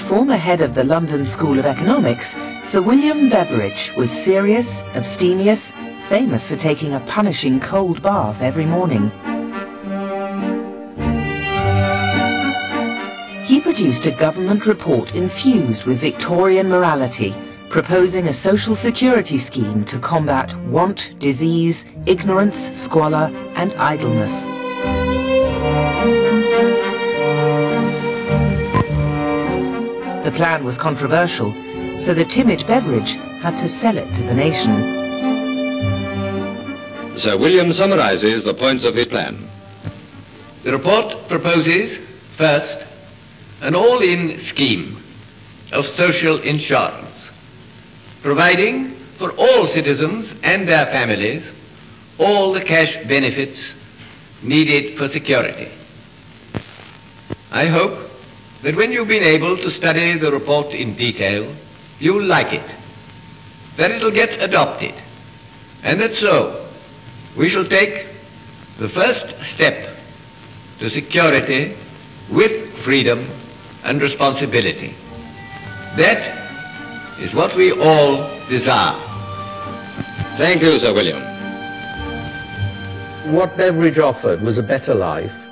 former head of the London School of Economics, Sir William Beveridge was serious, abstemious, famous for taking a punishing cold bath every morning. He produced a government report infused with Victorian morality, proposing a social security scheme to combat want, disease, ignorance, squalor and idleness. The plan was controversial, so the timid Beveridge had to sell it to the nation. Sir William summarises the points of his plan. The report proposes, first, an all-in scheme of social insurance, providing for all citizens and their families all the cash benefits needed for security. I hope that when you've been able to study the report in detail, you'll like it, that it'll get adopted, and that so we shall take the first step to security with freedom and responsibility. That is what we all desire. Thank you, Sir William. What Beveridge offered was a better life.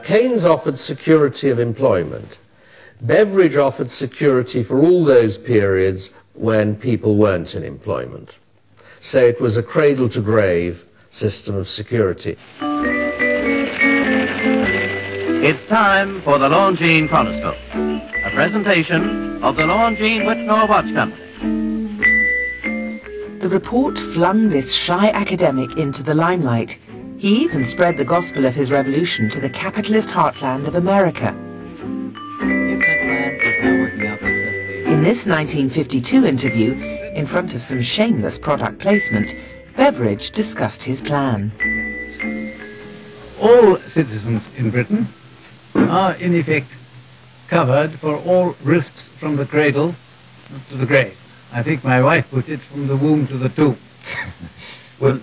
Keynes offered security of employment. Beveridge offered security for all those periods when people weren't in employment. So it was a cradle-to-grave system of security. It's time for the Laundryman Chronoscope, a presentation of the Laundryman Whitnall Watch Company. The report flung this shy academic into the limelight. He even spread the gospel of his revolution to the capitalist heartland of America. In this 1952 interview, in front of some shameless product placement, Beveridge discussed his plan. All citizens in Britain are in effect covered for all risks from the cradle to the grave. I think my wife put it from the womb to the tomb. Well,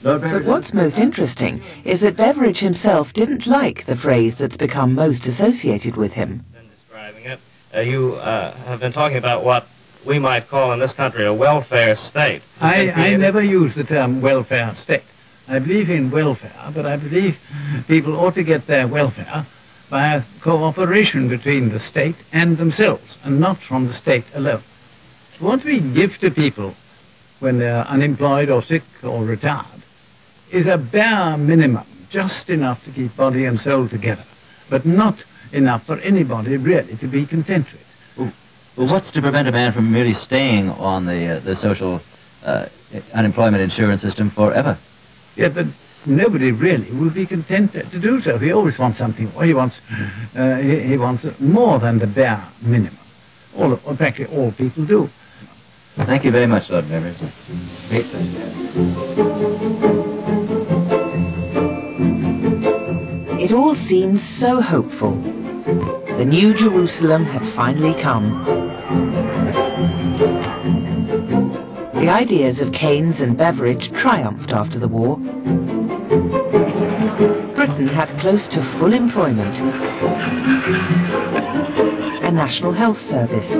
but what's most interesting is that Beveridge himself didn't like the phrase that's become most associated with him. Describing it, you have been talking about what we might call in this country a welfare state. I never use the term welfare state. I believe in welfare, but I believe people ought to get their welfare by a cooperation between the state and themselves, and not from the state alone. What we give to people when they're unemployed or sick or retired is a bare minimum, just enough to keep body and soul together, but not enough for anybody really to be content with. Well, what's to prevent a man from merely staying on the social unemployment insurance system forever? Yeah, but nobody really will be content to do so. He always wants something more. He wants more than the bare minimum. Practically all people do. Thank you very much, Lord Beveridge. Great pleasure. It all seemed so hopeful. The New Jerusalem had finally come. The ideas of Keynes and Beveridge triumphed after the war. Britain had close to full employment, a national health service,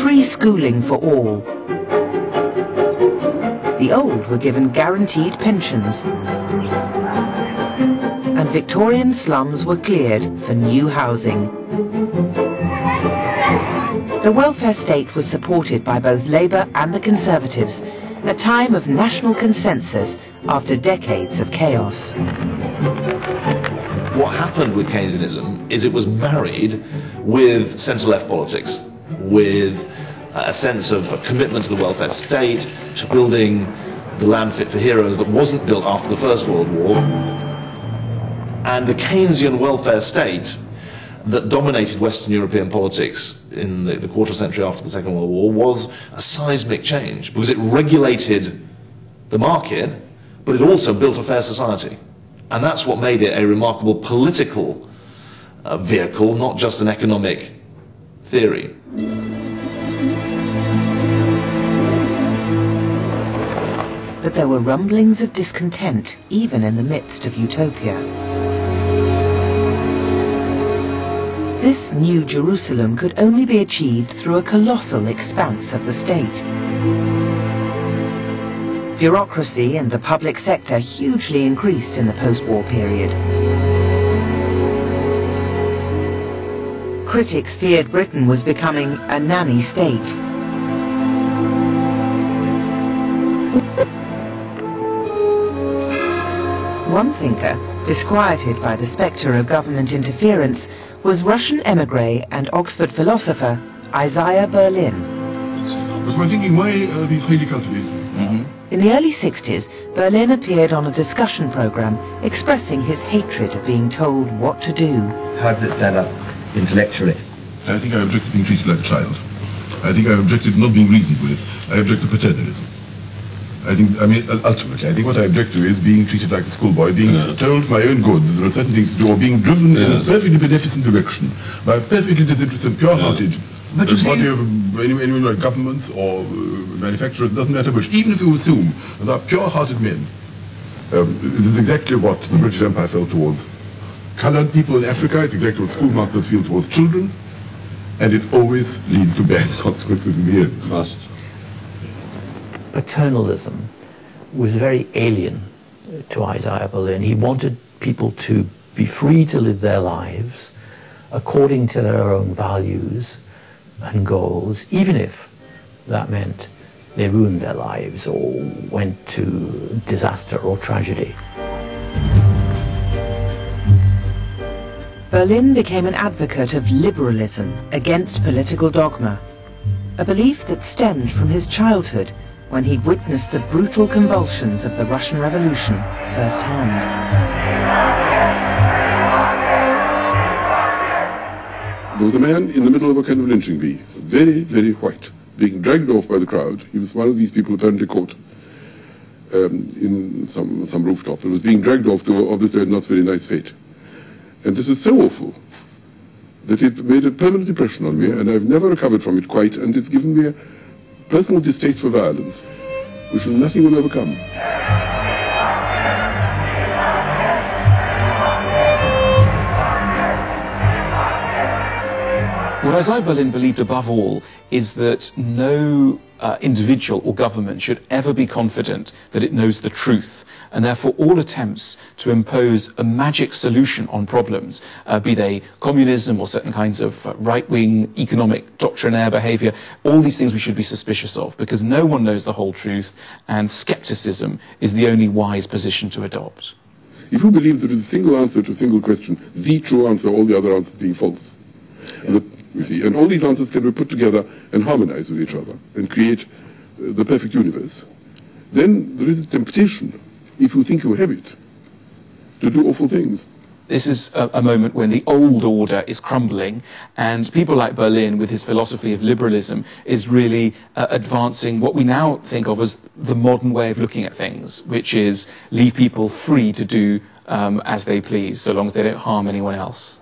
free schooling for all. The old were given guaranteed pensions, and Victorian slums were cleared for new housing. The welfare state was supported by both Labour and the Conservatives, a time of national consensus after decades of chaos. What happened with Keynesianism is it was married with centre-left politics, with a sense of a commitment to the welfare state, to building the land fit for heroes that wasn't built after the First World War. And the Keynesian welfare state that dominated Western European politics in the quarter century after the Second World War was a seismic change, because it regulated the market, but it also built a fair society. And that's what made it a remarkable political vehicle, not just an economic theory. But there were rumblings of discontent even in the midst of utopia. This new Jerusalem could only be achieved through a colossal expanse of the state. Bureaucracy and the public sector hugely increased in the post-war period. Critics feared Britain was becoming a nanny state. One thinker, disquieted by the spectre of government interference, was Russian émigré and Oxford philosopher Isaiah Berlin. Was my thinking, why these highly cultivated? In the early 60s, Berlin appeared on a discussion program expressing his hatred of being told what to do. How does it stand up intellectually? I think I object to being treated like a child. I think I object to not being reasoned with. I object to paternalism. Ultimately, I think what I object to is being treated like a schoolboy, being told for my own good that there are certain things to do, or being driven in a perfectly beneficent direction by a perfectly disinterested, pure-hearted body of anyone like governments or manufacturers, doesn't matter which, even if you assume that they are pure-hearted men. This is exactly what the British Empire felt towards colored people in Africa. It's exactly what schoolmasters feel towards children, and it always leads to bad consequences in the end. Paternalism was very alien to Isaiah Berlin. He wanted people to be free to live their lives according to their own values and goals, even if that meant they ruined their lives or went to disaster or tragedy. Berlin became an advocate of liberalism against political dogma, a belief that stemmed from his childhood when he'd witnessed the brutal convulsions of the Russian Revolution firsthand. There was a man in the middle of a kind of lynching bee, very, very white, being dragged off by the crowd. He was one of these people apparently caught in some rooftop and was being dragged off to obviously a not very nice fate. And this is so awful that it made a permanent impression on me, and I've never recovered from it quite, and it's given me a personal distaste for violence, which nothing will overcome. What Isaiah Berlin believed above all is that no individual or government should ever be confident that it knows the truth, and therefore all attempts to impose a magic solution on problems, be they communism or certain kinds of right-wing economic doctrinaire behavior, all these things we should be suspicious of, because no one knows the whole truth, and skepticism is the only wise position to adopt. If you believe there is a single answer to a single question, the true answer, all the other answers being false, you see, and all these answers can be put together and harmonize with each other and create the perfect universe, then there is a temptation, if you think you have it, to do awful things. This is a moment when the old order is crumbling, and people like Berlin, with his philosophy of liberalism, is really advancing what we now think of as the modern way of looking at things, which is leave people free to do as they please, so long as they don't harm anyone else.